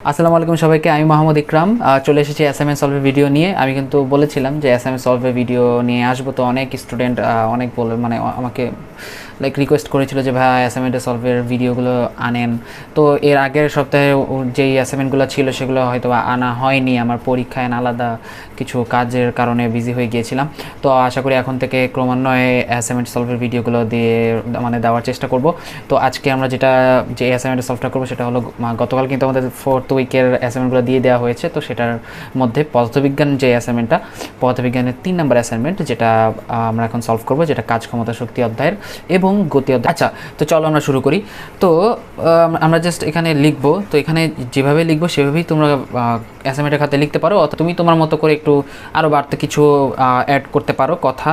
আসসালামু আলাইকুম সবাইকে, আমি মোহাম্মদ ইকরাম চলে এসেছি অ্যাসাইনমেন্ট সলভের ভিডিও নিয়ে। আমি কিন্তু বলেছিলাম যে অ্যাসাইনমেন্ট সলভের ভিডিও নিয়ে আসবো, তো অনেক স্টুডেন্ট অনেক বলে মানে আমাকে লাইক রিকোয়েস্ট করেছিল যে ভাই অ্যাসাইনমেন্টের সলভের ভিডিওগুলো আনেন। তো এর আগের সপ্তাহে যেই অ্যাসাইনমেন্টগুলো ছিল সেগুলো হয়তো আনা হয়নি, আমার পরীক্ষায় আলাদা কিছু কাজের কারণে বিজি হয়ে গিয়েছিলাম। তো আশা করি এখন থেকে ক্রমান্বয়ে অ্যাসাইনমেন্ট সলভের ভিডিওগুলো দিয়ে দেওয়ার চেষ্টা করব। তো আজকে আমরা যে অ্যাসাইনমেন্ট সলভটা করবো সেটা হলো, গতকাল কিন্তু আমাদের 4th উইকের অ্যাসাইনমেন্টগুলো দিয়ে দেওয়া হয়েছে। তো সেটার মধ্যে পদার্থবিজ্ঞান যে অ্যাসাইনমেন্টটা, পদার্থবিজ্ঞানের 3 নম্বর অ্যাসাইনমেন্ট, যেটা আমরা এখন সলভ করবো, যেটা কাজ ক্ষমতা শক্তি অধ্যায়ের এবং গতি অধ্যায়। আচ্ছা, তো চলো আমরা শুরু করি। তো আমরা জাস্ট এখানে লিখবো, তো এখানে যেভাবে লিখবো সেভাবেই তোমরা অ্যাসাইনমেন্টের খাতে লিখতে পারো, অথবা তুমি তোমার মতো করে একটু আরও বাড়তে কিছু অ্যাড করতে পারো কথা,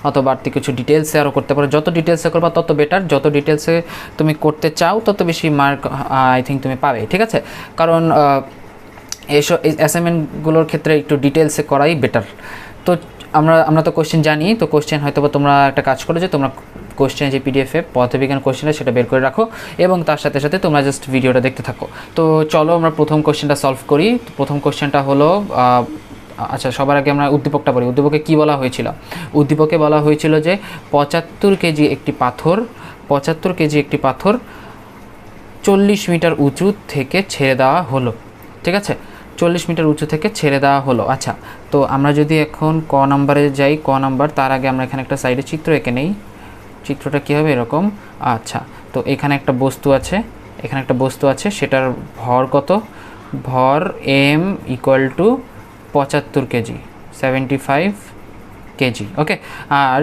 অথবা বাড়তি কিছু ডিটেলসে আরও করতে পারো। যত ডিটেলসে করবা তত বেটার, যত ডিটেলসে তুমি করতে চাও তত বেশি মার্ক আই থিঙ্ক তুমি পাবে, ঠিক আছে? কারণ এইসব অ্যাসাইনমেন্টগুলোর ক্ষেত্রে একটু ডিটেলসে করাই বেটার। তো আমরা তো কোশ্চেন জানি, তো কোশ্চেন হয়তো বা তোমরা একটা কাজ করো যে তোমরা কোশ্চেন যে পিডিএফে পদার্থবিজ্ঞান কোশ্চেনটা সেটা বের করে রাখো, এবং তার সাথে সাথে তোমরা জাস্ট ভিডিওটা দেখতে থাকো। তো চলো আমরা প্রথম কোশ্চেনটা সলভ করি। প্রথম কোশ্চেনটা হলো, আচ্ছা সবার আগে আমরা উদ্দীপকটা পড়ি। উদ্দীপকে কী বলা হয়েছিল? উদ্দীপকে বলা হয়েছিল যে 75 কেজি একটি পাথর 40 মিটার উঁচু থেকে ছেড়ে দেওয়া হলো, ঠিক আছে? 40 মিটার উঁচু থেকে ছেড়ে দেওয়া হলো। আচ্ছা, তো আমরা যদি এখন ক নাম্বারে যাই, ক নাম্বার, তার আগে আমরা এখানে একটা সাইডে চিত্র এঁকে নেই। চিত্রটা কী হবে? এরকম। আচ্ছা, তো এখানে একটা বস্তু আছে, সেটার ভর কত? ভর m = 75 কেজি, 75 কেজি, ওকে। আর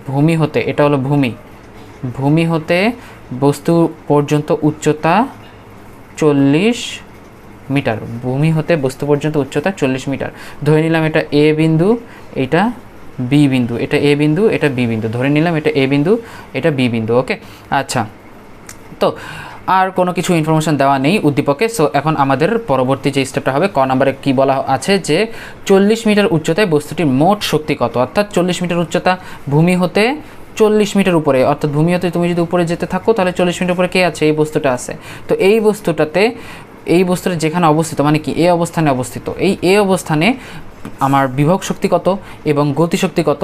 ভূমি হতে, এটা হলো ভূমি হতে বস্তু পর্যন্ত উচ্চতা 40 মিটার। ভূমি হতে বস্তু পর্যন্ত উচ্চতা 40 মিটার। ধরে নিলাম এটা এ বিন্দু, এটা বি বিন্দু, এটা এ বিন্দু, এটা বি বিন্দু। ধরে নিলাম এটা এ বিন্দু, এটা বি বিন্দু, ওকে। আচ্ছা, তো আর কোনো কিছু ইনফরমেশান দেওয়া নেই উদ্দীপকে। সো এখন আমাদের পরবর্তী যে স্টেপটা হবে, ক নম্বরে কী বলা আছে যে 40 মিটার উচ্চতায় বস্তুটির মোট শক্তি কত? অর্থাৎ 40 মিটার উচ্চতা, ভূমি হতে 40 মিটার উপরে, অর্থাৎ ভূমি হতে তুমি যদি উপরে যেতে থাকো তাহলে 40 মিটার উপরে কে আছে? এই বস্তুটা আছে। তো এই বস্তুটা যেখানে অবস্থিত, মানে কি এ অবস্থানে অবস্থিত, এই এ অবস্থানে আমার বিভব শক্তি কত এবং গতিশক্তি কত,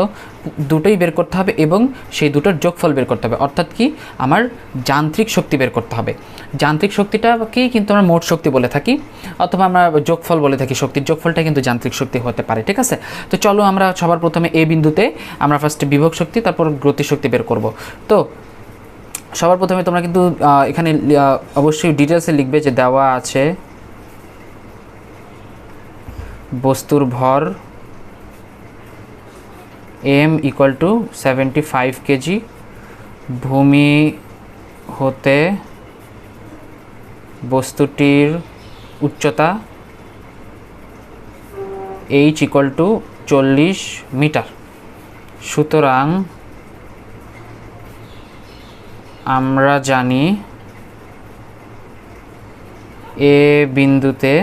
দুটোই বের করতে হবে, এবং সেই দুটোর যোগফল বের করতে হবে। অর্থাৎ কি, আমার যান্ত্রিক শক্তি বের করতে হবে। যান্ত্রিক শক্তিটাকেই কিন্তু আমরা মোট শক্তি বলে থাকি, অথবা আমরা যোগফল বলে থাকি। শক্তির যোগফলটা কিন্তু যান্ত্রিক শক্তি হতে পারে, ঠিক আছে? তো চলো আমরা সবার প্রথমে এ বিন্দুতে আমরা ফার্স্টে বিভব শক্তি, তারপর গতিশক্তি বের করব। তো সবার প্রথমে তোমরা কিন্তু এখানে অবশ্যই ডিটেলসে লিখবে যে দেওয়া আছে বস্তুর ভর m = 75 কেজি, ভূমি হতে বস্তুটির উচ্চতা h = 40 মিটার। সুতরাং আমরা জানি এ বিন্দুতে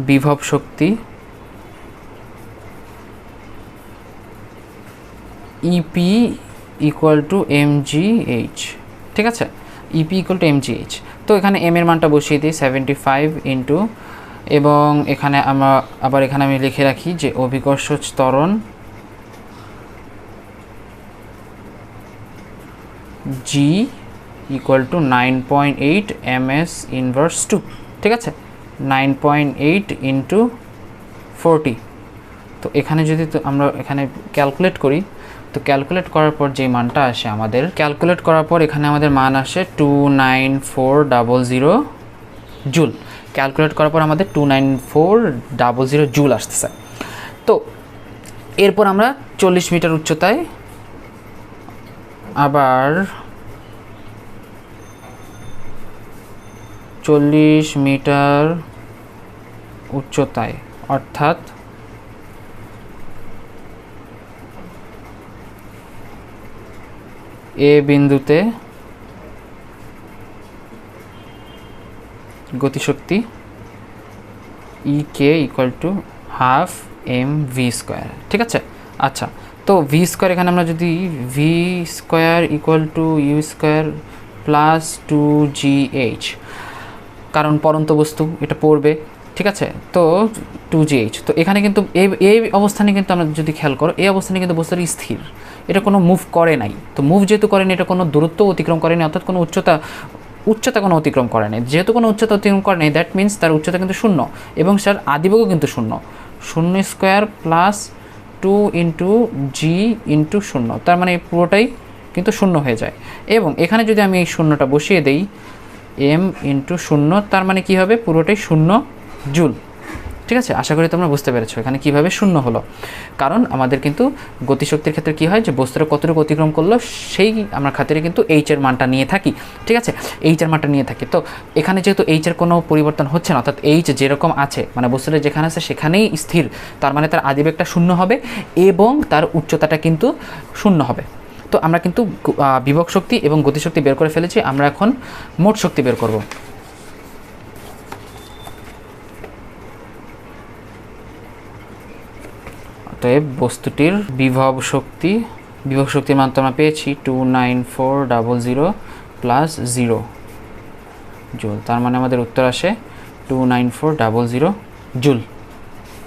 বিভব শক্তি EP = mgh, ঠিক আছে? EP = mgh। তো এখানে m এর মানটা বসিয়ে দিই 75 ইন্টু, এবং এখানে আমি লিখে রাখি যে অভিকর্ষজ ত্বরণ g = 9.8 ms⁻², ঠিক আছে? 9.8 × 40। তো এখানে যদি আমরা এখানে ক্যালকুলেট করি, তো ক্যালকুলেট করার পর যে মানটা আসে এখানে আমাদের মান আসে 29400 জুল। ক্যালকুলেট করার পর আমাদের 29400 জুল আসতেছে। তো এরপর আমরা 40 মিটার উচ্চতায়, আবার 40 মিটার উচ্চতায়, অর্থাৎ এ বিন্দুতে গতিশক্তি EK = ½ mv², ঠিক আছে? আচ্ছা, তো v² এখানে আমরা যদি v² = u² + 2gh, কারণ পরন্ত বস্তু এটা পড়বে, ঠিক আছে। তো 2gh, তো এখানে কিন্তু এই অবস্থানে কিন্তু আমরা যদি খেয়াল করো, এই অবস্থানে কিন্তু বস্তুটা স্থির, এটা কোনো মুভ করে নাই। তো মুভ যেহেতু করেনি, এটা কোনো দূরত্ব অতিক্রম করেনি, অর্থাৎ কোনো উচ্চতা কোনো অতিক্রম করে নেই। যেহেতু কোনো উচ্চতা অতিক্রম করে নেই, দ্যাট মিন্স তার উচ্চতা কিন্তু শূন্য এবং তার আদিবেগও কিন্তু শূন্য। 0² প্লাস 2 ইন্টু জি ইন্টু 0, তার মানে পুরোটাই কিন্তু শূন্য হয়ে যায়। এবং এখানে যদি আমি এই শূন্যটা বসিয়ে দেই m ইন্টু 0, তার মানে কী হবে, পুরোটাই 0 জুল। ঠিক আছে, আশা করি তোমরা বুঝতে পেরেছো এখানে কিভাবে শূন্য হলো। কারণ আমাদের কিন্তু গতিশক্তির ক্ষেত্রে কী হয়, যে বস্তুটা কতটুকু অতিক্রম করলো সেই আমরা খাতিরে কিন্তু এইচের মানটা নিয়ে থাকি। ঠিক আছে, এইচের মানটা নিয়ে থাকি। তো এখানে যেহেতু এইচের কোনো পরিবর্তন হচ্ছে না, অর্থাৎ এইচ যেরকম আছে, মানে বস্তুটা যেখানে আছে সেখানেই স্থির, তার মানে তার আদিবেগটা শূন্য হবে এবং তার উচ্চতাটা কিন্তু শূন্য হবে। তো আমরা কিন্তু বিভব শক্তি এবং গতিশক্তি বের করে ফেলেছি, আমরা এখন মোট শক্তি বের করব। অতএব বস্তুটির বিভব শক্তির মান তো আমরা পেয়েছি 29400 প্লাস 0 জুল, তার মানে আমাদের উত্তর আসে 29400 জুল।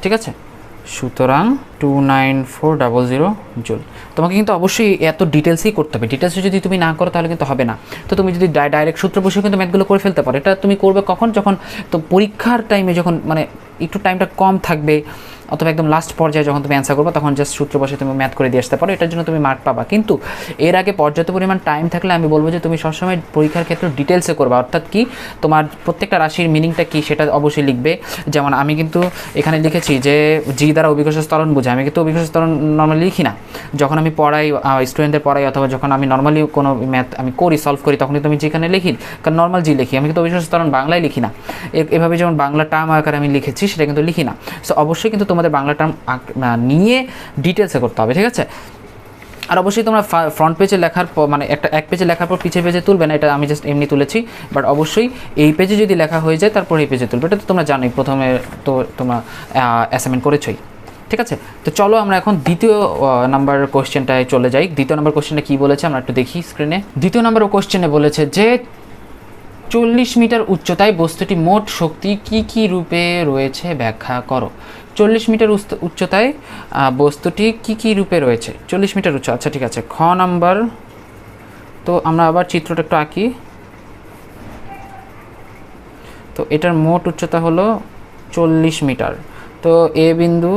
ঠিক আছে, সুতরাং 29400 জুল। তোমাকে কিন্তু অবশ্যই এত ডিটেলসই করতে হবে, ডিটেলসে যদি তুমি না করো তাহলে কিন্তু হবে না। তো তুমি যদি ডাইরেক্ট সূত্র বসে কিন্তু ম্যাথগুলো করে ফেলতে পারো। এটা তুমি করবে কখন, যখন তো পরীক্ষার টাইমে, যখন মানে একটু টাইমটা কম থাকবে, অথবা একদম লাস্ট পর্যায়ে যখন তুমি অ্যান্সার করবে, তখন জাস্ট সূত্র বসে তুমি ম্যাথ করে দিয়ে আসতে পারো, এটার জন্য তুমি মার্ক পাবা। কিন্তু এর আগে পর্যাপ্ত পরিমাণ টাইম থাকলে আমি বলবো যে তুমি সবসময় পরীক্ষার ক্ষেত্রে ডিটেলসে করবা, অর্থাৎ কি তোমার প্রত্যেকটা রাশির মিনিংটা কী সেটা অবশ্যই লিখবে। যেমন আমি কিন্তু এখানে লিখেছি যে জি দ্বারা অভিকর্ষ ত্বরণ বোঝায়, আমি কিন্তু অভিকর্ষ ত্বরণ নর্মালি লিখি না। যখন আমি পড়াই, স্টুডেন্টদের পড়াই, অথবা যখন আমি নর্মালি কোনো ম্যাথ আমি করি, সলভ করি, তখন কিন্তু আমি যেখানে লিখি, কারণ নর্মাল জি লিখি, আমি কিন্তু অভিকর্ষ ত্বরণ বাংলায় লিখি না। এভাবে যেমন বাংলা টার্ম আকারে আমি লিখেছি সেটা কিন্তু লিখি না। সো অবশ্যই কিন্তু তোমাদের বাংলা টার্ম নিয়ে ডিটেলসে করতে হবে। ঠিক আছে, আর অবশ্যই তোমরা ফ্রন্ট পেজে লেখার পর, মানে এক পেজে লেখার পর পিছের পেজে তুলবে না, এটা আমি জাস্ট এমনি তুলেছি। বাট অবশ্যই এই পেজে যদি লেখা হয়ে যায় তারপর এই পেজে তুলবে, এটা তো তোমরা জানোই, প্রথমে তো তোমরা অ্যাসাইনমেন্ট করেছোই। ঠিক আছে, তো চলো আমরা এখন দ্বিতীয় নাম্বার কোশ্চেনটায় চলে যাই। দ্বিতীয় নাম্বার কোশ্চেনটা কী বলেছে আমরা একটু দেখি স্ক্রিনে। দ্বিতীয় নাম্বার কোশ্চেনে বলেছে যে 40 মিটার উচ্চতায় বস্তুটি মোট শক্তি কী কী রূপে রয়েছে ব্যাখ্যা করো। 40 মিটার উচ্চতায় বস্তুটি কী কী রূপে রয়েছে, 40 মিটার উচ্চ। আচ্ছা ঠিক আছে, খ নাম্বার। তো আমরা আবার চিত্রটা একটু আঁকি। তো এটার মোট উচ্চতা হলো 40 মিটার। তো এ বিন্দু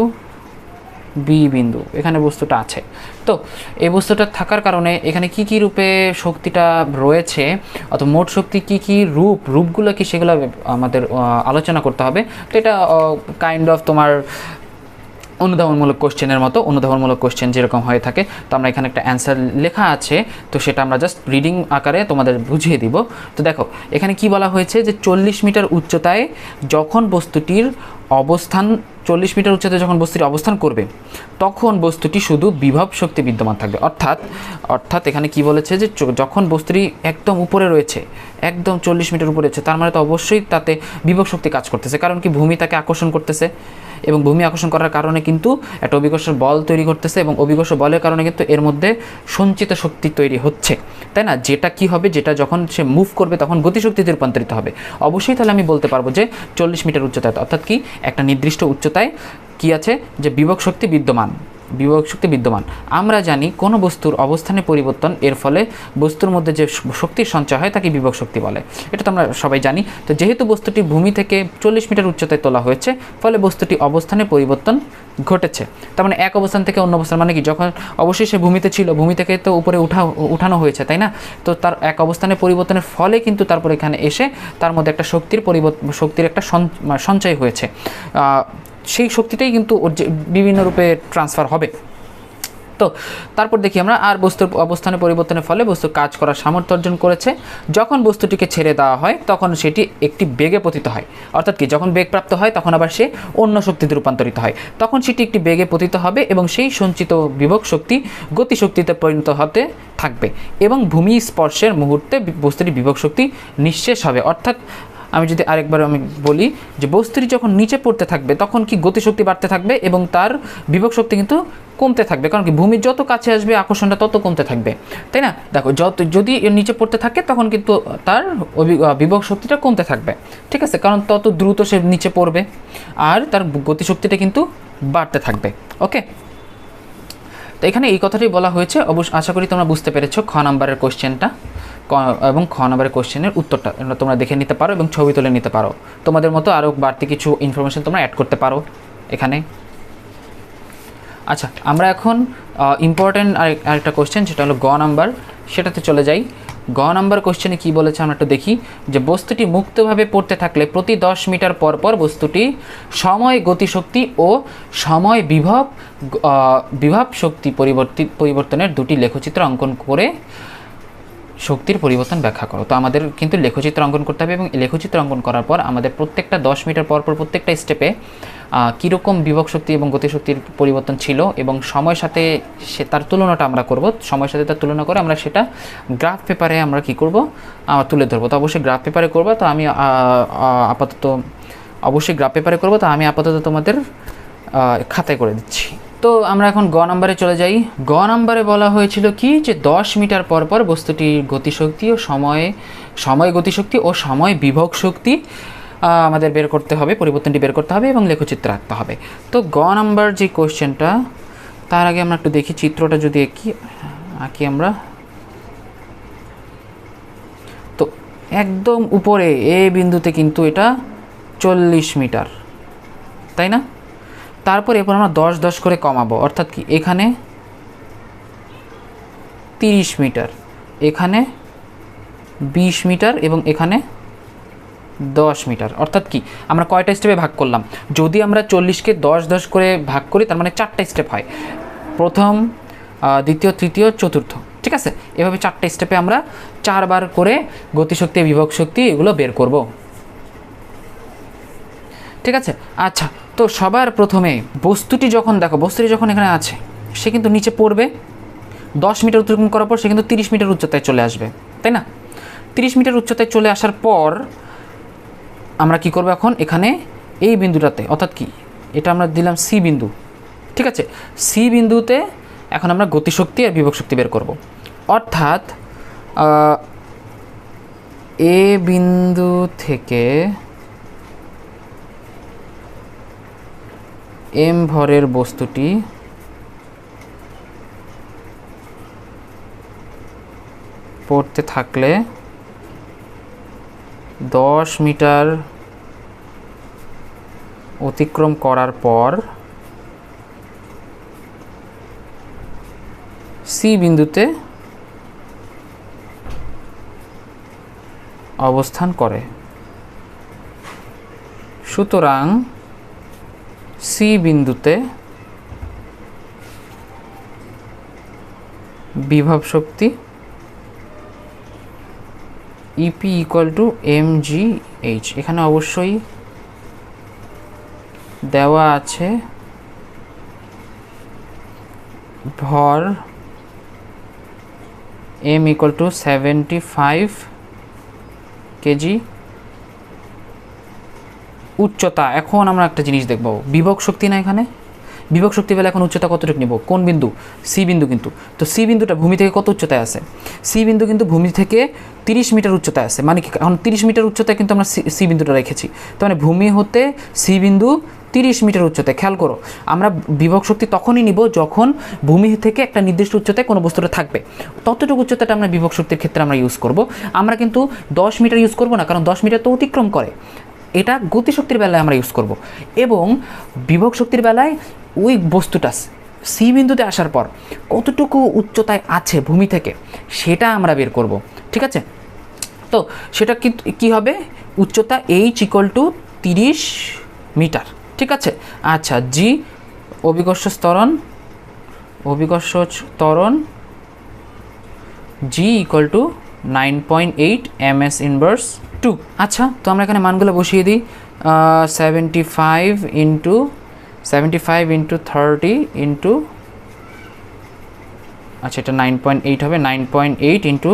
বি বিন্দু এখানে বস্তুটা আছে। তো এই বস্তুটা থাকার কারণে এখানে কি কি রূপে শক্তিটা রয়েছে, অথবা মোট শক্তি কি কি রূপগুলো কি, সেগুলো আমাদের আলোচনা করতে হবে। তো এটা কাইন্ড অফ তোমার অনুধাবনমূলক কোশ্চেনের মতো, অনুধাবনমূলক কোশ্চেন যেরকম হয়ে থাকে। তো আমরা এখানে একটা অ্যান্সার লেখা আছে, তো সেটা আমরা জাস্ট রিডিং আকারে তোমাদের বুঝিয়ে দিব। তো দেখো এখানে কি বলা হয়েছে, যে 40 মিটার উচ্চতায় যখন বস্তুটির অবস্থান, 40 মিটার উচ্চতায় যখন বস্তুটি অবস্থান করবে, তখন বস্তুটি শুধু বিভব শক্তি বিদ্যমান থাকবে। অর্থাৎ এখানে কি বলেছে, যে যখন বস্তুটি একদম উপরে রয়েছে, একদম 40 মিটার উপরে রয়েছে, তার মানে তো অবশ্যই তাতে বিভব শক্তি কাজ করতেছে। কারণ কি, ভূমি তাকে আকর্ষণ করতেছে, এবং ভূমি আকর্ষণ করার কারণে কিন্তু একটা অভিকর্ষের বল তৈরি করতেছে, এবং অভিকর্ষ বলের কারণে কিন্তু এর মধ্যে সঞ্চিত শক্তি তৈরি হচ্ছে, তাই না? যেটা কি হবে, যেটা যখন সে মুভ করবে তখন গতিশক্তিতে রূপান্তরিত হবে। অবশ্যই তাহলে আমি বলতে পারবো যে 40 মিটার উচ্চতায়, অর্থাৎ কি একটা নির্দিষ্ট উচ্চতায় কি আছে, যে বিভব শক্তি বিদ্যমান। আমরা জানি কোনো বস্তুর অবস্থানে পরিবর্তন, এর ফলে বস্তুর মধ্যে যে শক্তির সঞ্চয় হয় তাকে বিভব শক্তি বলে, এটা তো আমরা সবাই জানি। তো যেহেতু বস্তুটি ভূমি থেকে 40 মিটার উচ্চতায় তোলা হয়েছে, ফলে বস্তুটি অবস্থানে পরিবর্তন ঘটেছে। তার মানে এক অবস্থান থেকে অন্য অবস্থান, মানে কি, যখন অবশ্যই সে ভূমিতে ছিল, ভূমি থেকে তো উপরে উঠানো হয়েছে, তাই না? তো তার এক অবস্থানে পরিবর্তনের ফলে কিন্তু তারপর এখানে এসে তার মধ্যে একটা শক্তির একটা সঞ্চয় হয়েছে। সেই শক্তিটাই কিন্তু বিভিন্ন রূপে ট্রান্সফার হবে। তো তারপর দেখি আমরা, আর বস্তুর অবস্থানে পরিবর্তনের ফলে বস্তু কাজ করার সামর্থ্য অর্জন করেছে। যখন বস্তুটিকে ছেড়ে দেওয়া হয় তখন সেটি একটি বেগে পতিত হয়, অর্থাৎ কি, যখন বেগ প্রাপ্ত হয় তখন আবার সে অন্য শক্তিতে রূপান্তরিত হয়, তখন সেটি একটি বেগে পতিত হবে, এবং সেই সঞ্চিত বিভব শক্তি গতিশক্তিতে পরিণত হতে থাকবে, এবং ভূমি স্পর্শের মুহূর্তে বস্তুটি বিভব শক্তি নিঃশেষ হবে। অর্থাৎ আমি যদি আরেকবার আমি বলি যে বস্তুটি যখন নিচে পড়তে থাকবে তখন কি গতিশক্তি বাড়তে থাকবে এবং তার বিভব শক্তি কিন্তু কমতে থাকবে, কারণ কি ভূমির যত কাছে আসবে আকর্ষণটা তত কমতে থাকবে, তাই না? দেখো যদি এর নিচে পড়তে থাকে তখন কিন্তু তার বিভব শক্তিটা কমতে থাকবে, ঠিক আছে, কারণ তত দ্রুত সে নিচে পড়বে আর তার গতিশক্তিটা কিন্তু বাড়তে থাকবে। ওকে, তো এখানে এই কথাটাই বলা হয়েছে। অবশ্য আশা করি তোমরা বুঝতে পেরেছো খ নাম্বারের কোশ্চেনটা এবং খ নাম্বারের কোশ্চেনের উত্তরটা তোমরা দেখে নিতে পারো এবং ছবি তুলে নিতে পারো। তোমাদের মতো আরও বাড়তি কিছু ইনফরমেশন তোমরা অ্যাড করতে পারো এখানে। আচ্ছা, আমরা এখন ইম্পর্ট্যান্ট আরেকটা কোশ্চেন, সেটা হলো গ নাম্বার, সেটাতে চলে যাই। গ নাম্বার কোশ্চেনে কী বলেছে আমরা একটু দেখি যে বস্তুটি মুক্তভাবে পড়তে থাকলে প্রতি 10 মিটার পর পর বস্তুটি সময় গতিশক্তি ও সময় বিভব শক্তি পরিবর্তনের দুটি লেখচিত্র অঙ্কন করে শক্তির পরিবর্তন ব্যাখ্যা করো। তো আমাদের কিন্তু লেখচিত্র অঙ্কন করতে হবে এবং লেখচিত্র অঙ্কন করার পর আমাদের প্রত্যেকটা 10 মিটার পর পর প্রত্যেকটা স্টেপে কীরকম বিভব শক্তি এবং গতিশক্তির পরিবর্তন ছিল এবং সময়ের সাথে তার তুলনাটা আমরা করব। সময়ের সাথে তার তুলনা করে আমরা সেটা গ্রাফ পেপারে আমরা কি করব, তুলে ধরবো। তো অবশ্যই গ্রাফ পেপারে করবো। তো আমি অবশ্যই গ্রাফ পেপারে করবো। তো আমি আপাতত তোমাদের খাতায় করে দিচ্ছি। তো আমরা এখন গ নাম্বারে চলে যাই। গ নাম্বারে বলা হয়েছিল কি যে 10 মিটার পর পর বস্তুটির গতিশক্তি ও সময় গতিশক্তি ও সময় বিভব শক্তি আমাদের বের করতে হবে, পরিবর্তনটি বের করতে হবে এবং লেখচিত্র আঁকতে হবে। তো গ নাম্বার যে কোয়েশ্চেনটা, তার আগে আমরা একটু দেখি চিত্রটা যদি আঁকি আমরা। তো একদম উপরে এ বিন্দুতে কিন্তু এটা 40 মিটার, তাই না? তারপর এরপর আমরা 10 10 করে কমাবো, অর্থাৎ কি এখানে 30 মিটার, এখানে 20 মিটার এবং এখানে 10 মিটার। অর্থাৎ কি আমরা কয়টা স্টেপে ভাগ করলাম? যদি আমরা 40কে 10 10 করে ভাগ করি তার মানে 4টা স্টেপ হয়, প্রথম, দ্বিতীয়, তৃতীয়, চতুর্থ, ঠিক আছে? এভাবে 4টা স্টেপে আমরা 4 বার করে গতিশক্তি, বিভব শক্তি এগুলো বের করব, ঠিক আছে? আচ্ছা, তো সবার প্রথমে বস্তুটি যখন এখানে আছে, সে কিন্তু নিচে পড়বে। 10 মিটার অতিক্রম করার পর সে কিন্তু 30 মিটার উচ্চতায় চলে আসবে, তাই না? 30 মিটার উচ্চতায় চলে আসার পর আমরা কি করব এখন এখানে এই বিন্দুটাতে, অর্থাৎ কি এটা আমরা দিলাম সি বিন্দু, ঠিক আছে? সি বিন্দুতে এখন আমরা গতিশক্তি আর বিভব শক্তি বের করব। অর্থাৎ এ বিন্দু থেকে এম ভরের বস্তুটি পড়তে থাকলে 10 মিটার অতিক্রম করার পর সি বিন্দুতে অবস্থান করে। সুতরাং সি বিন্দুতে বিভব শক্তি ইপি ইকুয়াল টু mgh, এখানে অবশ্যই দেওয়া আছে ভর m ইকুয়াল টু 75 কেজি, উচ্চতা। এখন আমরা একটা জিনিস দেখব, বিভব শক্তি না, এখানে বিভব শক্তি পেলে এখন উচ্চতা কতটুকু নিব? কোন বিন্দু? সি বিন্দু। কিন্তু তো সি বিন্দুটা ভূমি থেকে কত উচ্চতায় আছে? সি বিন্দু কিন্তু ভূমি থেকে 30 মিটার উচ্চতায় আছে। মানে কি এখন 30 মিটার উচ্চতায় কিন্তু আমরা সি বিন্দুটা রেখেছি। তার মানে ভূমি হতে সি বিন্দু 30 মিটার উচ্চতায়। খেয়াল করো, আমরা বিভব শক্তি তখনই নিব যখন ভূমি থেকে একটা নির্দিষ্ট উচ্চতায় কোনো বস্তুটা থাকবে, ততটুকু উচ্চতাটা আমরা বিভব শক্তির ক্ষেত্রে আমরা ইউজ করব। আমরা কিন্তু 10 মিটার ইউজ করব না, কারণ 10 মিটার তো অতিক্রম করে। এটা গতিশক্তির বেলায় আমরা ইউজ করব এবং বিভব শক্তির বেলায় ওই বস্তুটা সি বিন্দুতে আসার পর কতটুকু উচ্চতায় আছে ভূমি থেকে সেটা আমরা বের করব, ঠিক আছে? তো সেটা কি হবে? উচ্চতা h ইকুয়াল টু 30 মিটার, ঠিক আছে? আচ্ছা, জি অভিকর্ষ ত্বরণ জি ইকুয়াল টু 9.8 ms ইনভার্স 2। আচ্ছা, তো আমরা এখানে মানগুলো বসিয়ে দিই। 75 ইন্টু 30 ইন্টু, আচ্ছা এটা 9.8 হবে, 9.8 ইন্টু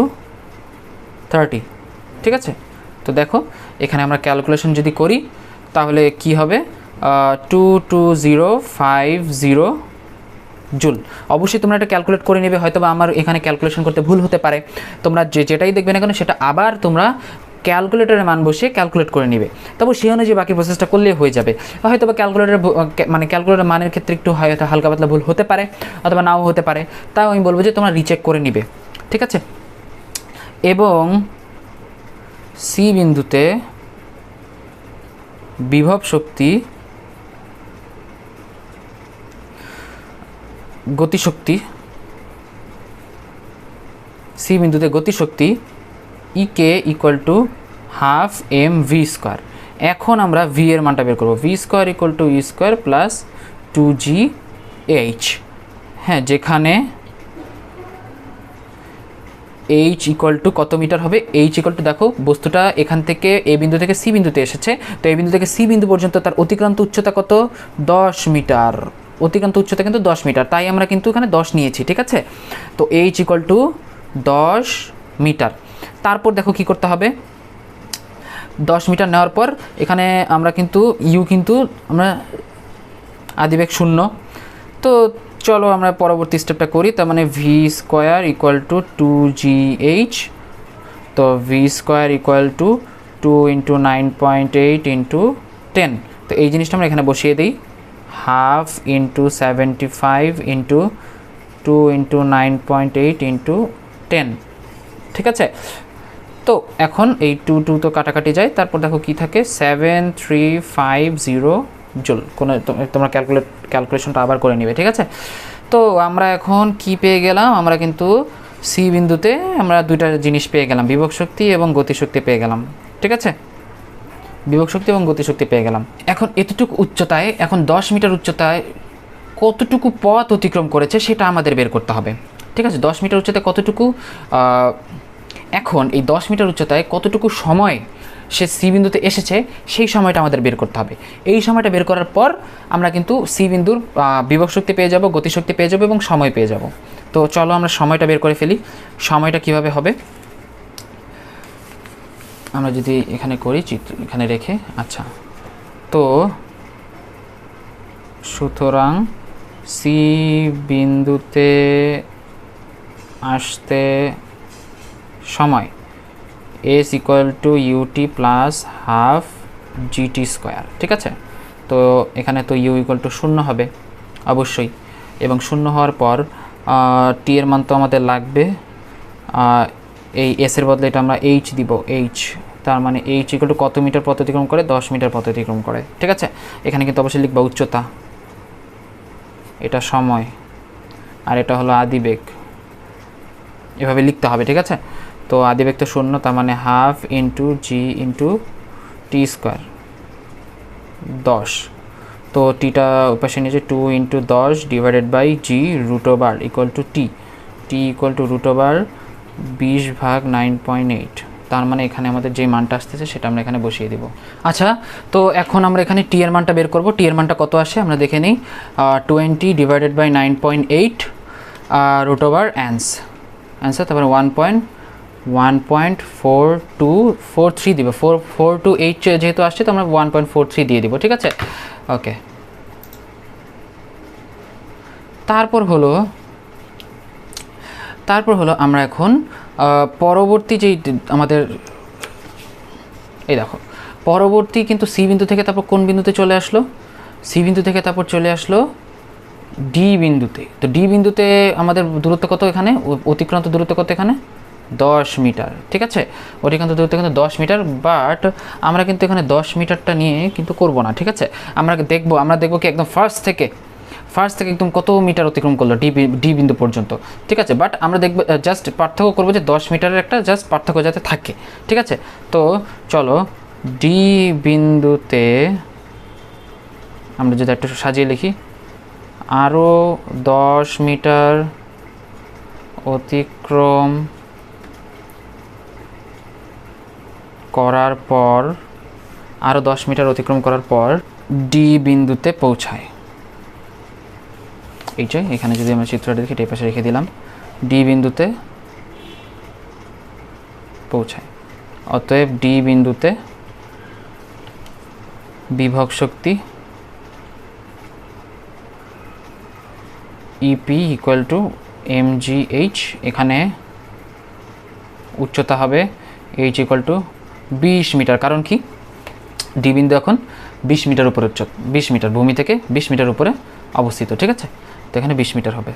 30, ঠিক আছে? তো তো দেখো এখানে আমরা ক্যালকুলেশন যদি করি তাহলে কি হবে 22050 জুল। অবশ্যই তোমরা এটা ক্যালকুলেট করে নেবে, হয়তো বা আমার এখানে ক্যালকুলেশন করতে ভুল হতে পারে। তোমরা যেটাই দেখবে না কেন সেটা আবার তোমরা ক্যালকুলেটরের মান বসিয়ে ক্যালকুলেট করে নেবে, তবে সেই অনুযায়ী বাকি প্রসেসটা করলে হয়ে যাবে। হয়তো বা ক্যালকুলেটর মানের ক্ষেত্রে একটু হয়তো হালকা পাতলা ভুল হতে পারে অথবা নাও হতে পারে, তাও আমি বলবো যে তোমরা রিচেক করে নিবে, ঠিক আছে। এবং সি বিন্দুতে বিভব শক্তি গতিশক্তি সি বিন্দুতে গতিশক্তি E K equal to half M V square. এখন আমরা ভি এর মানটা বের করবো, V square equal to E square plus 2gh। হ্যাঁ, যেখানে এইচ ইকুয়াল টু কত মিটার হবে, এইচ ইকুয়াল টু দেখো বস্তুটা এখান থেকে এ বিন্দু থেকে সি বিন্দুতে এসেছে, তো এই বিন্দু থেকে সি বিন্দু পর্যন্ত তার অতিক্রান্ত উচ্চতা কত, 10 মিটার। অতিক্রান্ত উচ্চতা কিন্তু 10 মিটার, তাই আমরা কিন্তু এখানে 10 নিয়েছি, ঠিক আছে। তো এইচ ইকুয়াল টু 10 মিটার। তারপর দেখো কি করতে হবে, 10 মিটার নেওয়ার পর এখানে আমরা কিন্তু ইউ কিন্তু আমরা আদিবেগ 0, তো চলো আমরা পরবর্তী স্টেপটা করি। তার মানে V square equal two 2gh, তো ভি স্কোয়ার ইকুয়াল টু 2 × 9.8 × 10। তো এই জিনিসটা আমরা এখানে বসিয়ে দিই, হাফ ইন্টু 75 ইন্টু 2 × 9.8 × 10, ঠিক আছে। তো এখন এই 2 তো কাটাকাটি যায়, তারপর দেখো কি থাকে 7350 জুল। কোনো তোমরা ক্যালকুলেশনটা আবার করে নেবে, ঠিক আছে। তো আমরা এখন কি পেয়ে গেলাম, আমরা কিন্তু সি বিন্দুতে আমরা দুইটা জিনিস পেয়ে গেলাম, বিভব শক্তি এবং গতিশক্তি পেয়ে গেলাম, ঠিক আছে। বিভব শক্তি এবং গতিশক্তি পেয়ে গেলাম। এখন এতটুকু উচ্চতায়, এখন 10 মিটার উচ্চতায় কতটুকু পথ অতিক্রম করেছে সেটা আমাদের বের করতে হবে, ঠিক আছে। 10 মিটার উচ্চতায় কতটুকু, এখন এই 10 মিটার উচ্চতায় কতটুকু সময় সে সি বিন্দুতে এসেছে সেই সময়টা আমাদের বের করতে হবে। এই সময়টা বের করার পর আমরা কিন্তু সি বিন্দুর বিভব শক্তি পেয়ে যাব, গতিশক্তি পেয়ে যাব এবং সময় পেয়ে যাব। তো চলো আমরা সময়টা বের করে ফেলি। সময়টা কিভাবে হবে আমরা যদি এখানে করি, চিত্র এখানে রেখে, আচ্ছা। তো সুতরাং সি বিন্দুতে আসতে সময় S equal to UT plus half GT square, ঠিক আছে। তো এখানে তো ইউ ইকুয়াল টু 0 হবে অবশ্যই, এবং 0 হওয়ার পর টি এর মান তো আমাদের লাগবে, এই এসের বদলে এটা আমরা এইচ দিব, এইচ। তার মানে এইচ ইকুয়াল টু কত মিটার পথ অতিক্রম করে, 10 মিটার পথ অতিক্রম করে, ঠিক আছে। এখানে কিন্তু অবশ্যই লিখবা উচ্চতা, এটা সময়, আর এটা হলো আদিবেগ, এভাবে লিখতে হবে, ঠিক আছে। তো আদিবেগ তো 0, তার মানে half into G into T square 10। তো টিটা উপাশে নিয়েছে 2 × 10 divided by G √/, equal to T equal to √/, 20/9.8। তার মানে এখানে আমাদের যে মানটা আসতেছে সেটা আমরা এখানে বসিয়ে দেব। আচ্ছা, তো এখন আমরা এখানে টি এর মানটা বের করব। টি এর মানটা কত আসে আমরা দেখে নিই, 20 ডিভাইডেড বাই 9.8 √/, অ্যান্সার তারপরে 1.4243 দিব, 428 যেহেতু আসছে তো আমরা 1.43 দিয়ে দিব, ঠিক আছে। ওকে, তারপর হলো আমরা এখন পরবর্তী যেই আমাদের, এই দেখো পরবর্তী কিন্তু সি বিন্দু থেকে তারপর কোন বিন্দুতে চলে আসলো, সি বিন্দু থেকে তারপর চলে আসলো ডি বিন্দুতে। তো ডি বিন্দুতে আমাদের দূরত্ব কত, এখানে অতিক্রান্ত দূরত্ব কত, এখানে 10 মিটার, ঠিক আছে। অতিক্রান্ত দূরত্ব কিন্তু 10 মিটার, বাট আমরা কিন্তু এখানে 10 মিটারটা নিয়ে কিন্তু করব না, ঠিক আছে। আমরা দেখব কি একদম ফার্স্ট থেকে একদম কত মিটার অতিক্রম করলো ডি বিন্দু পর্যন্ত, ঠিক আছে। বাট আমরা দেখব জাস্ট পার্থক্য করবো যে 10 মিটারের একটা জাস্ট পার্থক্য যাতে থাকে, ঠিক আছে। তো চলো ডি বিন্দুতে আমরা যদি একটু সাজিয়ে লিখি, আরও 10 মিটার অতিক্রম করার পর, আরও 10 মিটার অতিক্রম করার পর ডি বিন্দুতে পৌঁছায়। এই যে এখানে যদি আমরা চিত্রটা দেখি, এই পাশে রেখে দিলাম, ডি বিন্দুতে পৌঁছায়। অতএব ডি বিন্দুতে বিভব শক্তি ইপি ইকুয়াল টু mgh, এখানে উচ্চতা হবে h ইকুয়াল টু 20 মিটার। কারণ কি, ডি বিন্দু এখন 20 মিটার উপরে 20 মিটার ভূমি থেকে 20 মিটার উপরে অবস্থিত, ঠিক আছে। তো এখানে 20 মিটার হবে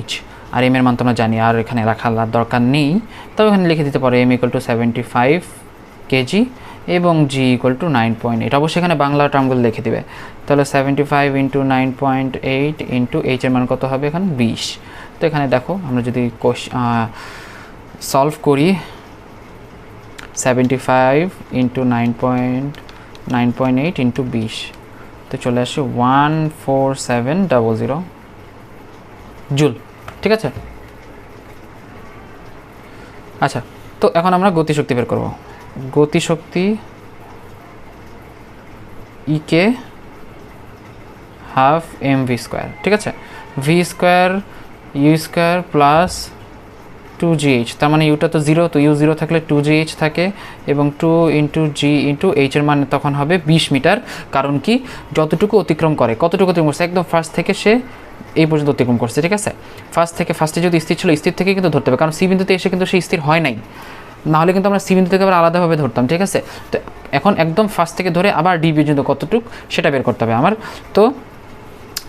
h, আর এম এর মান তো আমরা জানি, আর এখানে রাখার দরকার নেই। তবে এখানে লিখে দিতে পারো m ইকুয়াল টু 75 কেজি এবং g ইকুয়াল টু 9.8। অবশ্যই এখানে বাংলা টার্মগুলো লিখে দিবে। তাহলে 75 ইন্টু 9.8 ইন্টু h এর মান কত হবে এখানে 20। তো এখানে দেখো আমরা যদি সলভ করি 75 ইন্টু 9.8 ইন্টু 20, তো চলে আসে 14700 জুল, ঠিক আছে। আচ্ছা, তো এখন আমরা গতিশক্তি বের করব। গতিশক্তি ইকে হাফ এম ভি স্কোয়ার, ঠিক আছে। V square U square plus 2gh, তার মানে ইউটা তো 0, তো ইউ 0 থাকলে 2gh থাকে, এবং 2 ইন্টু জি ইন্টু এইচ এর মান তখন হবে 20 মিটার। কারণ কি, যতটুকু অতিক্রম করে, কতটুকু অতিক্রম করছে, একদম ফার্স্ট থেকে সে এই পর্যন্ত অতিক্রম করছে, ঠিক আছে। ফার্স্টে যদি স্থির ছিল, স্থির থেকে কিন্তু ধরতে হবে, কারণ সি বিন্দুতে এসে কিন্তু সে স্থির হয় নাই, নাহলে কিন্তু আমরা সি বিন্দু থেকে আবার আলাদাভাবে ধরতাম, ঠিক আছে। তো এখন একদম ফার্স্ট থেকে ধরে আবার ডি পর্যন্ত কতটুক সেটা বের করতে হবে আমার। তো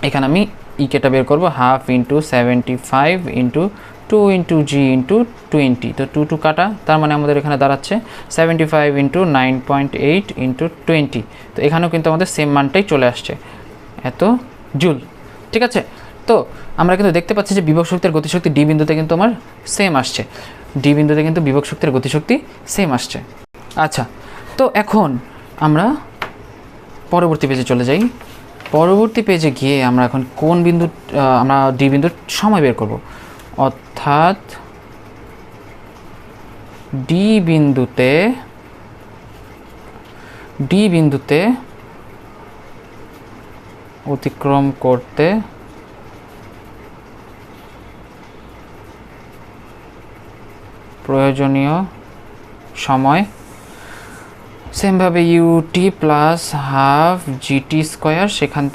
এখানে আমি ইকেটা বের করবো, half into 75 into 2 into G into 20, তো 2 কাটা, তার মানে আমাদের এখানে দাঁড়াচ্ছে 75 ইন্টু 9.8 ইন্টু 20। তো এখানেও কিন্তু আমাদের সেম মানটাই চলে আসছে, এত জুল, ঠিক আছে। তো আমরা কিন্তু দেখতে পাচ্ছি যে বিভব শক্তির গতিশক্তি ডি বিন্দুতে কিন্তু আমার সেম আসছে, ডি বিন্দুতে কিন্তু বিভব শক্তির গতিশক্তি সেম আসছে। আচ্ছা, তো এখন আমরা পরবর্তী পেজে চলে যাই। পরবর্তী পেজে গিয়ে আমরা এখন কোন বিন্দু, আমরা ডি বিন্দুর সময় বের করব, অর্থাৎ ডি বিন্দুতে অতিক্রম করতে প্রয়োজনীয় সময় সেমভাবে U T plus half GT square, সেখান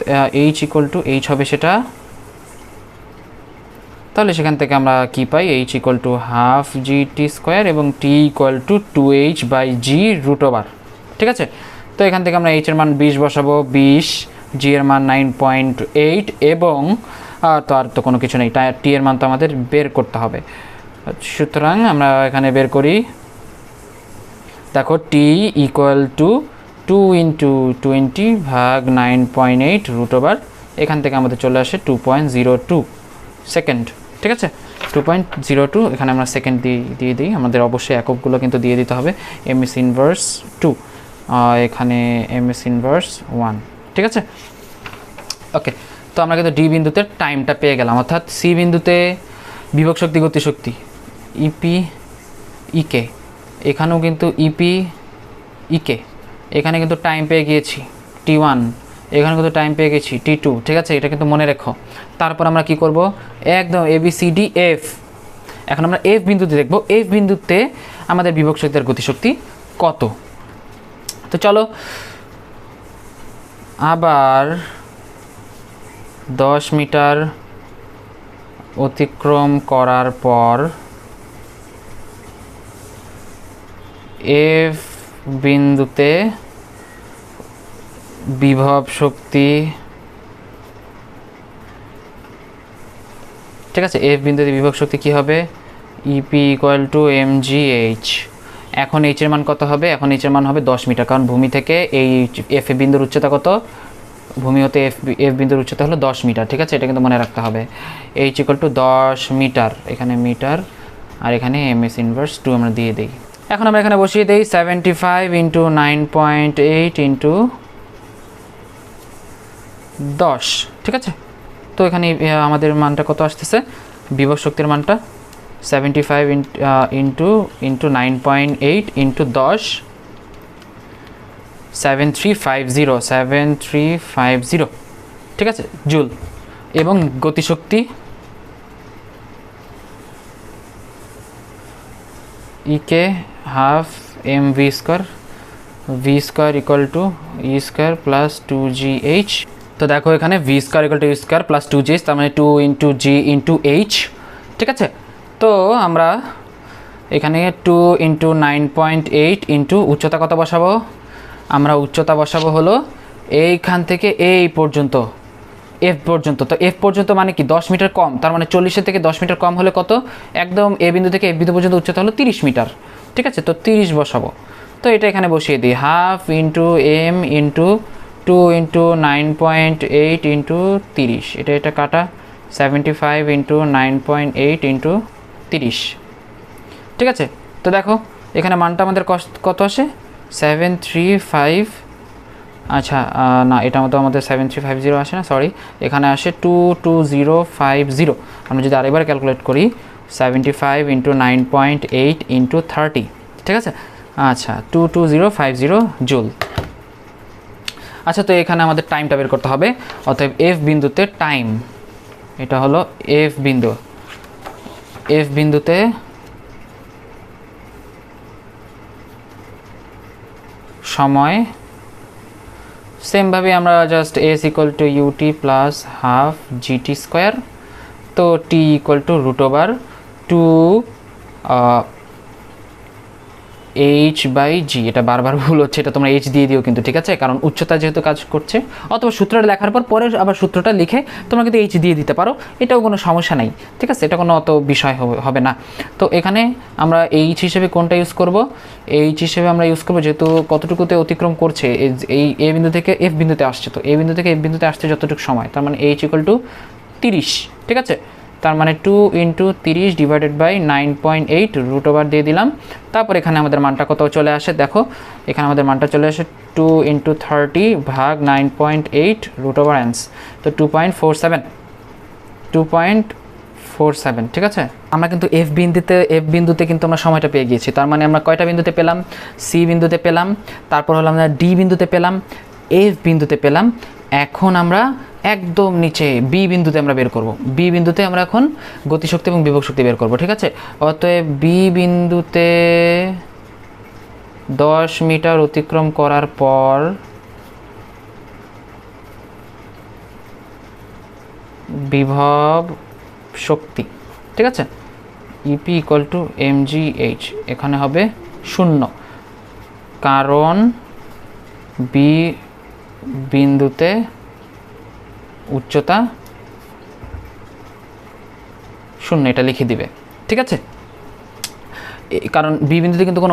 এইচ ইকুয়াল টু এইচ হবে সেটা, তাহলে সেখান থেকে আমরা কি পাই, H equal to half GT square এবং T equal to 2h by G root over, ঠিক আছে। তো এখান থেকে আমরা এইচ এর মান 20 বসাবো, 20, জি এর মান 9.8, এবং তো আর তো কোনো কিছু নেই, টি এর মান তো আমাদের বের করতে হবে। সুতরাং আমরা এখানে বের করি, দেখো টি ইকুয়াল টু 2 ইন্টু 20 ভাগ 9.8 রুট ওভার, এখান থেকে আমাদের চলে আসে 2.02 সেকেন্ড, ঠিক আছে। 2.02, এখানে আমরা সেকেন্ড দিয়ে দিই, আমাদের অবশ্যই এককগুলো কিন্তু দিয়ে দিতে হবে। এম এস ইনভার্স 2, এখানে এম এস ইনভার্স 1, ঠিক আছে। ওকে, তো আমরা কিন্তু ডি বিন্দুতে টাইমটা পেয়ে গেলাম, অর্থাৎ সি বিন্দুতে বিভব শক্তি গতিশক্তি ইপি ইকে, এখানেও কিন্তু ইপি ইকে, এখানে কিন্তু টাইম পেয়ে গিয়েছি T1, এখানে কিন্তু টাইম পেয়ে গেছি T2, ঠিক আছে। এটা কিন্তু মনে রেখো। তারপর আমরা কি করব, একদম ABCD F, এখন আমরা এফ বিন্দুতে দেখব, এফ বিন্দুতে আমাদের বিভব শক্তি আর গতিশক্তি কত। তো চলো আবার 10 মিটার অতিক্রম করার পর এফ বিন্দুতে বিভব শক্তি, ঠিক আছে, এফ বিন্দুতে বিভব শক্তি কি হবে, ইপি ইকুয়াল টু mgh। এখন এইচ এর মান কত হবে, এখন এইচ এর মান হবে 10 মিটার, কারণ ভূমি থেকে এই এফ বিন্দুর উচ্চতা কত, ভূমি হতে এফ বিন্দুর উচ্চতা হলো 10 মিটার, ঠিক আছে। এটা কিন্তু মনে রাখতে হবে, এইচ ইকুয়াল টু 10 মিটার, এখানে মিটার আর এখানে এম এস ইনভার্স 2 আমরা দিয়ে দিই। এখন আমরা এখানে বসিয়ে দিই 75 ইন্টু 9.8 ইন্টু 10, ঠিক আছে। তো এখানে আমাদের মানটা কত আসতেছে, বিভব শক্তির মানটা 75 ইন্টু 9.8 ইন্টু 10, 7350, ঠিক আছে, জুল। এবং গতিশক্তি ইকে half M V square equal to E square plus 2gh। তো দেখো এখানে V square equal to E square plus 2gh, তার মানে 2 ইন্টু জি ইন্টু এইচ। ঠিক আছে, তো আমরা এখানে 2 ইন্টু 9.8 ইন্টু উচ্চতা কত বসাবো? আমরা উচ্চতা বসাবো হলো এইখান থেকে এই পর্যন্ত, এফ পর্যন্ত। তো এফ পর্যন্ত মানে কি 10 মিটার কম, তার মানে 40 থেকে 10 মিটার কম হলে কত? একদম এ বিন্দু থেকে এফ বিন্দু পর্যন্ত উচ্চতা হলো 30 মিটার। ঠিক আছে, তো 30 বসাবো। তো এটা এখানে বসিয়ে দিই, half into M into 2 into 9.8 into 30, এটা কাটা 75 ইন্টু 9.8 ইন্টু 30। ঠিক আছে, তো দেখো এখানে মানটা আমাদের কত আসে? 735। আচ্ছা না, এটা মতো আমাদের 7350 আসে না, সরি, এখানে আসে 22050। আমরা যদি আরেকবার ক্যালকুলেট করি 75 ইন্টু 9.8 ইন্টু 30। ঠিক আছে, আচ্ছা 22050 জুল। আচ্ছা, তো এখানে আমাদের টাইমটা বের করতে হবে। অতএব এফ বিন্দুতে টাইম, এটা হলো এফ বিন্দুতে সময়। সেমভাবে আমরা just S equal to UT plus half GT square, তো T equal to root over 2 H by G. এটা বারবার ভুল হচ্ছে, এটা তোমরা এইচ দিয়ে দিও কিন্তু, ঠিক আছে, কারণ উচ্চতা যেহেতু কাজ করছে। অথবা সূত্রটা লেখার পরে আবার সূত্রটা লিখে তোমরা কিন্তু এইচ দিয়ে দিতে পারো, এটাও কোনো সমস্যা নাই। ঠিক আছে, এটা কোনো অত বিষয় হবে না। তো এখানে আমরা এইচ হিসেবে কোনটা ইউজ করব? এইচ হিসেবে আমরা ইউজ করবো যেহেতু কতটুকুতে অতিক্রম করছে, এই এ বিন্দু থেকে এফ বিন্দুতে আসছে, তো এ বিন্দু থেকে এফ বিন্দুতে আসছে যতটুকু সময়, তার মানে এইচ ইকুয়াল টু 30। ঠিক আছে, তার মানে 2 into 30 divided by 9.8 root over দিয়ে দিলাম। তারপর এখানে আমাদের মানটা কত চলে আসে? দেখো এখানে আমাদের মানটা চলে আসে 2 ইন্টু 30 ভাগ 9.8 রুট ওভার এন্স, তো 2.47। ঠিক আছে, আমরা কিন্তু এফ বিন্দুতে কিন্তু আমরা সময়টা পেয়ে গিয়েছি। তার মানে আমরা কয়টা বিন্দুতে পেলাম? সি বিন্দুতে পেলাম, তারপর হলো আমরা ডি বিন্দুতে পেলাম, এফ বিন্দুতে পেলাম। এখন আমরা একদম নিচে বি বিন্দুতে আমরা বের করব। বি বিন্দুতে আমরা এখন গতিশক্তি এবং বিভব শক্তি বের করব। ঠিক আছে, অতএব বি বিন্দুতে 10 মিটার অতিক্রম করার পর বিভব শক্তি, ঠিক আছে, ইপি ইকুয়াল টু mgh, এখানে হবে 0, কারণ বি বিন্দুতে উচ্চতা 0, এটা লিখে দিবে। ঠিক আছে, কারণ বি বিন্দুতে কিন্তু কোনো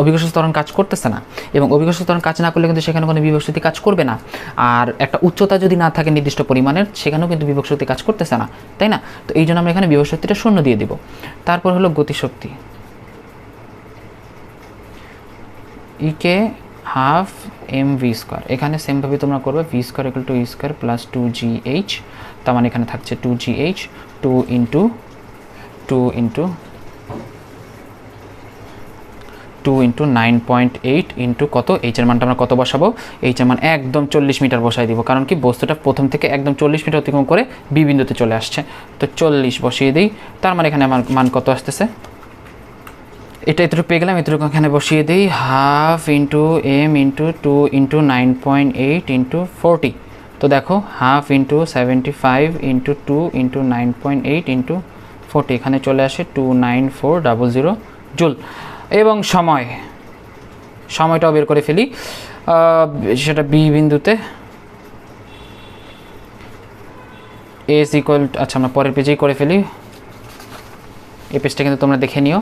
অভিকর্ষ ত্বরণ কাজ করতেছে না, এবং অভিকর্ষ ত্বরণ কাজ না করলে কিন্তু সেখানে কোনো বিভব শক্তি কাজ করবে না। আর একটা উচ্চতা যদি না থাকে নির্দিষ্ট পরিমাণের, সেখানেও কিন্তু বিভব শক্তি কাজ করতেছে না, তাই না? তো এই জন্য আমরা এখানে বিভব শক্তিটা 0 দিয়ে দিব। তারপর হলো গতিশক্তি, ইকে হাফ এম ভি স্কোয়ার। এখানে সেমভাবে তোমরা করবে V square equal to E square plus 2gh, তার মানে এখানে থাকছে 2gh, 2 ইন্টু 9.8 ইন্টু কত? এইচের মানটা আমরা কত বসাবো? এইচের মান একদম 40 মিটার বসাই দিব, কারণ কি বস্তুটা প্রথম থেকে একদম 40 মিটার অতিক্রম করে বি বিন্দুতে চলে আসছে, তো 40 বসিয়ে দিই। তার মানে এখানে আমার মান কত আসতেছে? এটা এতটুকু পেয়ে গেলাম, এতটুকু এখানে বসিয়ে দিই, half into M into 2 into 9.8 into 40। তো দেখো half into 75 into 2 into 9.8 into 40, এখানে চলে আসে 29400 জুল। এবং সময়টাও বের করে ফেলি, সেটা বি বিন্দুতে এস ইকুয়াল, আচ্ছা আমরা পরের পেজেই করে ফেলি, এই পেজটা কিন্তু তোমরা দেখে নিও।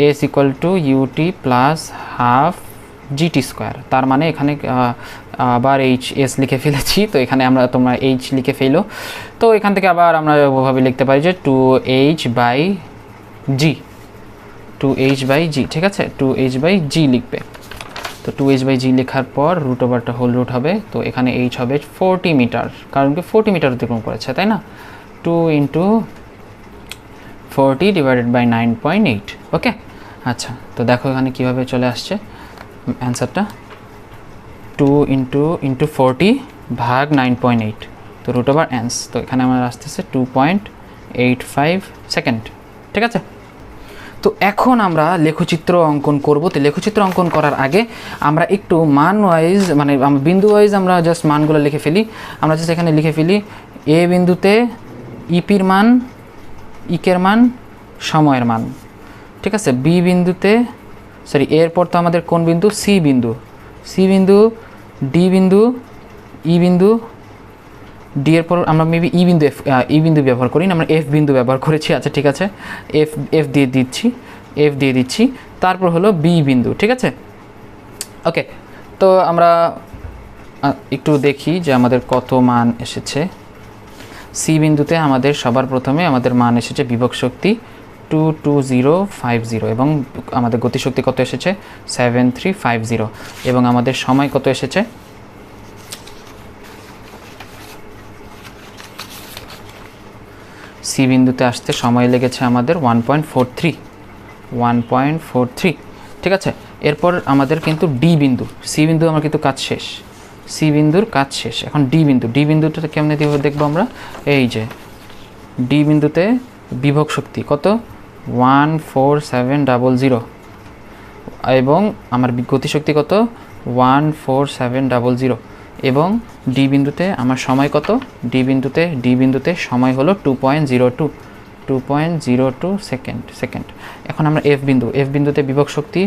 S equal to UT plus half GT square, তার মানে এখানে আবার এস লিখে ফেলেছি, তো এখানে তোমরা এইচ লিখে ফেলো। তো এখান থেকে আবার আমরা ওভাবে লিখতে পারি যে 2h বাই জি, ঠিক আছে, 2h বাই জি লিখবে। তো 2h বাই জি লেখার পর রুট ওভারটা হোল রুট হবে, তো এখানে এইচ হবে 40 মিটার, কারণ কি 40 মিটার অতিক্রম করেছে, তাই না? 2 ইন্টু 40 ডিভাইডেড বাই 9.8। ওকে, আচ্ছা, তো দেখো এখানে কীভাবে চলে আসছে অ্যান্সারটা, 2 ইন্টু 40 ভাগ 9.8, তো রুট ওভার অ্যান্স, তো এখানে আমার আসতেছে 2.85 সেকেন্ড। ঠিক আছে, তো এখন আমরা লেখচিত্র অঙ্কন করব। তো লেখচিত্র অঙ্কন করার আগে আমরা একটু মান ওয়াইজ মানে বিন্দু ওয়াইজ আমরা জাস্ট মানগুলো লিখে ফেলি। আমরা জাস্ট এখানে লিখে ফেলি এ বিন্দুতে ইপির মান, ইকের মান, সময়ের মান, ঠিক আছে। বি বিন্দুতে এরপর তো আমাদের কোন বিন্দু, সি বিন্দু, ডি বিন্দু, ই বিন্দু, ডি এর পর আমরা মেবি ই বিন্দু ব্যবহার করি না, আমরা এফ বিন্দু ব্যবহার করেছি। আচ্ছা ঠিক আছে, এফ দিয়ে দিচ্ছি। তারপর হলো বি বিন্দু, ঠিক আছে। ওকে, তো আমরা একটু দেখি যে আমাদের কত মান এসেছে। সি বিন্দুতে আমাদের সবার প্রথমে আমাদের মান এসেছে বিভব শক্তি 22050 এবং আমাদের গতিশক্তি কত এসেছে 7350 এবং আমাদের সময় কত এসেছে সি বিন্দুতে আসতে সময় লেগেছে আমাদের 1.43, ঠিক আছে। এরপর আমাদের কিন্তু ডি বিন্দু, সি বিন্দু আমার কিন্তু কাজ শেষ, সি বিন্দুর কাজ শেষ। এখন ডি বিন্দুটা কেমনে দেখবো আমরা, এই যে ডি বিন্দুতে বিভব শক্তি কত 14700 এবং আমার গতিশক্তি কত 14700 এবং ডি বিন্দুতে আমার সময় কত, ডি বিন্দুতে সময় হলো 2.02 সেকেন্ড। এখন আমরা এফ বিন্দুতে বিভব শক্তি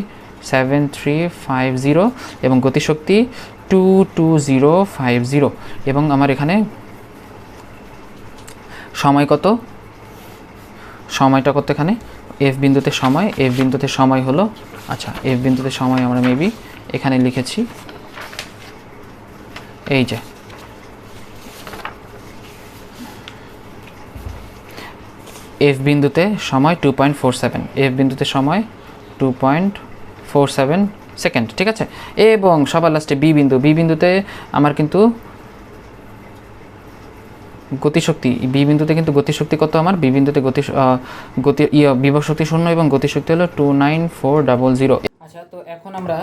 7350 এবং গতিশক্তি 22050 এবং আমার এখানে সময় কত, সময়টা কত এখানে এফ বিন্দুতে সময় হলো, আচ্ছা এফ বিন্দুতে সময় আমরা মেবি এখানে লিখেছি, এই যে এফ বিন্দুতে সময় 2.47, এফ বিন্দুতে সময় 2.47 সেকেন্ড, ঠিক আছে। এবং সবার লাস্টে বি বিন্দুতে আমার কিন্তু গতিশক্তি, বি বিন্দুতে কিন্তু গতিশক্তি কত আমার, বি বিন্দুতে বিভব শক্তি 0 এবং গতিশক্তি হলো 29400। আচ্ছা, তো এখন আমরা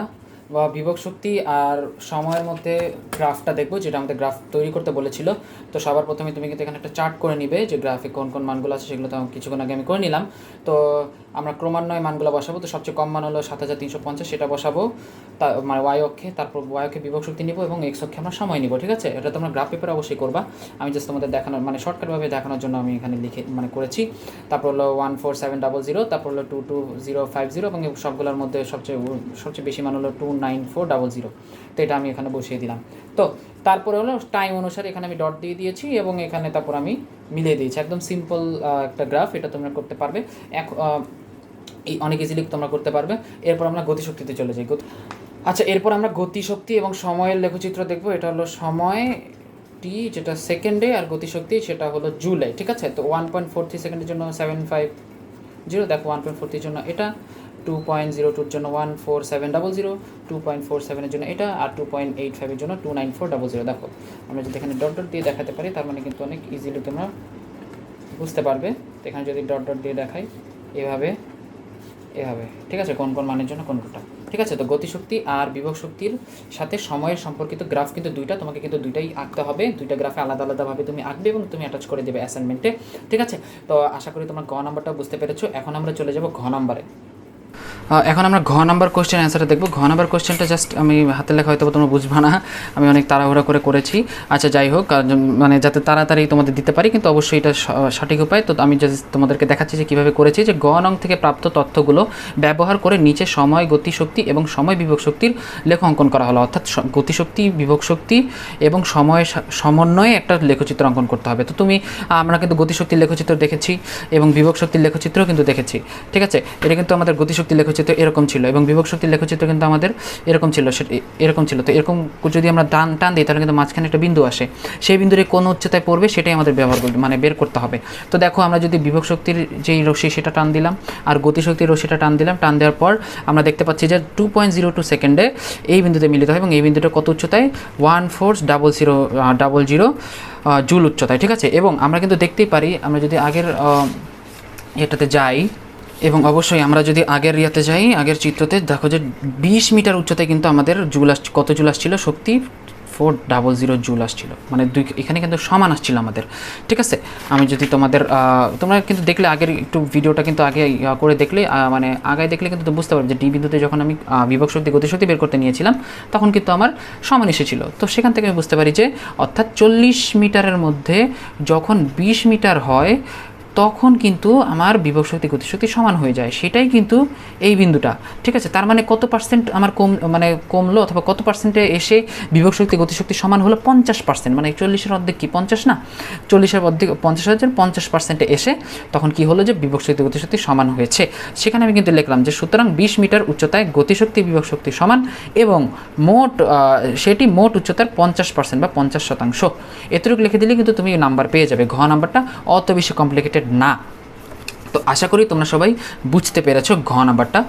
বিভব শক্তি আর সময়ের মধ্যে গ্রাফটা দেখবো, যেটা আমাদের গ্রাফ তৈরি করতে বলেছিল। তো সবার প্রথমে তুমি কিন্তু এখানে একটা চার্ট করে নিবে যে গ্রাফে কোন কোন মানগুলো আছে, সেগুলো তো কিছুক্ষণ আগে আমি করে নিলাম। তো আমরা ক্রমান্বয়ে মানগুলো বসাবো। তো সবচেয়ে কম মান হলো 7350, সেটা বসাবো মানে ওয়াই অক্ষে, তারপর ওয়াই অক্ষে বিভব শক্তি নিব এবং এক্স অক্ষে আমরা সময় নিব, ঠিক আছে। এটা তোমরা গ্রাফ পেপারে অবশ্যই করবা, আমি জাস্ট তোমাদের দেখানোর মানে শর্টকাটভাবে দেখানোর জন্য আমি এখানে লিখে মানে করেছি। তারপর হলো 14700, তারপর হলো 22050 এবং সবগুলোর মধ্যে সবচেয়ে বেশি মান হলো 29400। তো এটা আমি এখানে বসিয়ে দিলাম। তো তারপরে হলো টাইম অনুসারে এখানে আমি ডট দিয়ে দিয়েছি এবং এখানে তারপর আমি মিলিয়ে দিয়েছি। একদম সিম্পল একটা গ্রাফ, এটা তোমরা করতে পারবে অনেক ইজিলি তোমরা করতে পারবে। এরপর আমরা গতিশক্তিতে চলে যাই। আচ্ছা, এরপর আমরা গতিশক্তি এবং সময়ের লেখচিত্র দেখব। এটা হলো সময় টি, যেটা সেকেন্ডে, আর গতিশক্তি সেটা হলো জুলে, ঠিক আছে। তো 1.43 সেকেন্ডের জন্য 750, দেখো 1.43 জন্য এটা, 2.02 জন্য 14700, 2.47 জন্য এটা, আর 2.85 জন্য 29400। দেখো আমরা যদি এখানে ডট দিয়ে দেখাতে পারি, তার মানে কিন্তু অনেক ইজিলি তোমরা বুঝতে পারবে। তো এখানে যদি ডট দিয়ে দেখাই এভাবে, ঠিক আছে, কোন কোন মানের জন্য কোনটা, ঠিক আছে। তো গতিশক্তি আর বিভব শক্তির সাথে সময়ের সম্পর্কিত গ্রাফ কিন্তু দুইটা, তোমাকে কিন্তু দুইটাই আঁকতে হবে, দুইটা গ্রাফে আলাদাভাবে তুমি আঁকবে এবং তুমি অ্যাটাচ করে দেবে অ্যাসাইনমেন্টে, ঠিক আছে। তো আশা করি তোমার গ নাম্বারটাও বুঝতে পেরেছো। এখন আমরা চলে যাব ঘ নাম্বারে। এখন আমরা ঘ নাম্বার কোশ্চেন অ্যান্সারটা দেখব। ঘ নাম্বার কোশ্চেনটা জাস্ট আমি হাতে লেখা হয়তো তোমরা বুঝবা না, আমি অনেক তাড়াহুড়া করেছি। আচ্ছা যাই হোক, মানে যাতে তাড়াতাড়ি তোমাদের দিতে পারি, কিন্তু অবশ্যই এটা সঠিক উপায়। তো আমি জাস্ট তোমাদেরকে দেখাচ্ছি যে কীভাবে করেছি। যে গ নং থেকে প্রাপ্ত তথ্যগুলো ব্যবহার করে নিচে সময়, গতিশক্তি এবং সময় বিভব শক্তির লেখ অঙ্কন করা হলো। অর্থাৎ গতিশক্তি, বিভব শক্তি এবং সময়ের সমন্বয়ে একটা লেখচিত্র অঙ্কন করতে হবে। তো আমরা কিন্তু গতিশক্তির লেখচিত্র দেখেছি এবং বিভব শক্তির লেখচিত্রও কিন্তু দেখেছি, ঠিক আছে। এটা কিন্তু আমাদের গতিশক্তির লেখচিত্র এরকম ছিল এবং বিভব শক্তির লেখচিত্র কিন্তু আমাদের এরকম ছিল। তো এরকম যদি আমরা টান দিই, তাহলে কিন্তু মাঝখানে একটা বিন্দু আসে, সেই বিন্দুর কোন উচ্চতায় পড়বে সেটাই আমাদের ব্যবহার করতে মানে বের করতে হবে। তো দেখো আমরা যদি বিভব শক্তির যেই রশ্মি সেটা টান দিলাম আর গতিশক্তির রশ্মিটা টান দিলাম, টান দেওয়ার পর আমরা দেখতে পাচ্ছি যে 2.02 সেকেন্ডে এই বিন্দুতে মিলিত হয় এবং এই বিন্দুটা কত উচ্চতায় 14000 জুল উচ্চতায়, ঠিক আছে। এবং আমরা কিন্তু দেখতেই পারি, আমরা যদি আগের এটাতে যাই এবং অবশ্যই আমরা যদি আগের যাই, আগের চিত্রতে দেখো যে 20 মিটার উচ্চতায় কিন্তু আমাদের কত জুল আসছিল শক্তি 0.400 জুল আসছিল, মানে এখানে কিন্তু সমান আসছিল আমাদের। ঠিক আছে, আমি যদি তোমাদের তোমরা কিন্তু দেখলে আগের একটু ভিডিওটা কিন্তু আগে করে দেখলে মানে আগে দেখলে কিন্তু বুঝতে পারবে যে ডি বিন্দুতে যখন আমি বিভব শক্তি গতিশক্তি বের করতে নিয়েছিলাম তখন কিন্তু আমার সমান এসেছিল। তো সেখান থেকে আমি বুঝতে পারি যে অর্থাৎ 40 মিটারের মধ্যে যখন 20 মিটার হয় তখন কিন্তু আমার বিভব শক্তি গতিশক্তি সমান হয়ে যায়, সেটাই কিন্তু এই বিন্দুটা। ঠিক আছে, তার মানে কত পার্সেন্ট আমার কমলো অথবা কত পার্সেন্টে এসে বিভব শক্তি গতিশক্তি সমান হলো? 50%, মানে 40-এর অর্ধেক কি 50 না, 40-এর অর্ধেক 50% এসে তখন কি হলো যে বিভব শক্তি গতিশক্তি সমান হয়েছে। সেখানে আমি কিন্তু লিখলাম যে সুতরাং 20 মিটার উচ্চতায় গতিশক্তি বিভব শক্তি সমান এবং সেটি মোট উচ্চতার 50% বা 50%। এতটুকু লিখে দিলে কিন্তু তুমি নাম্বার পেয়ে যাবে। ঘ নাম্বারটা অত বেশি কমপ্লিকেটেড না। তো আশা করি তোমরা সবাই বুঝতে পেরেছো ঘ নাম্বারটা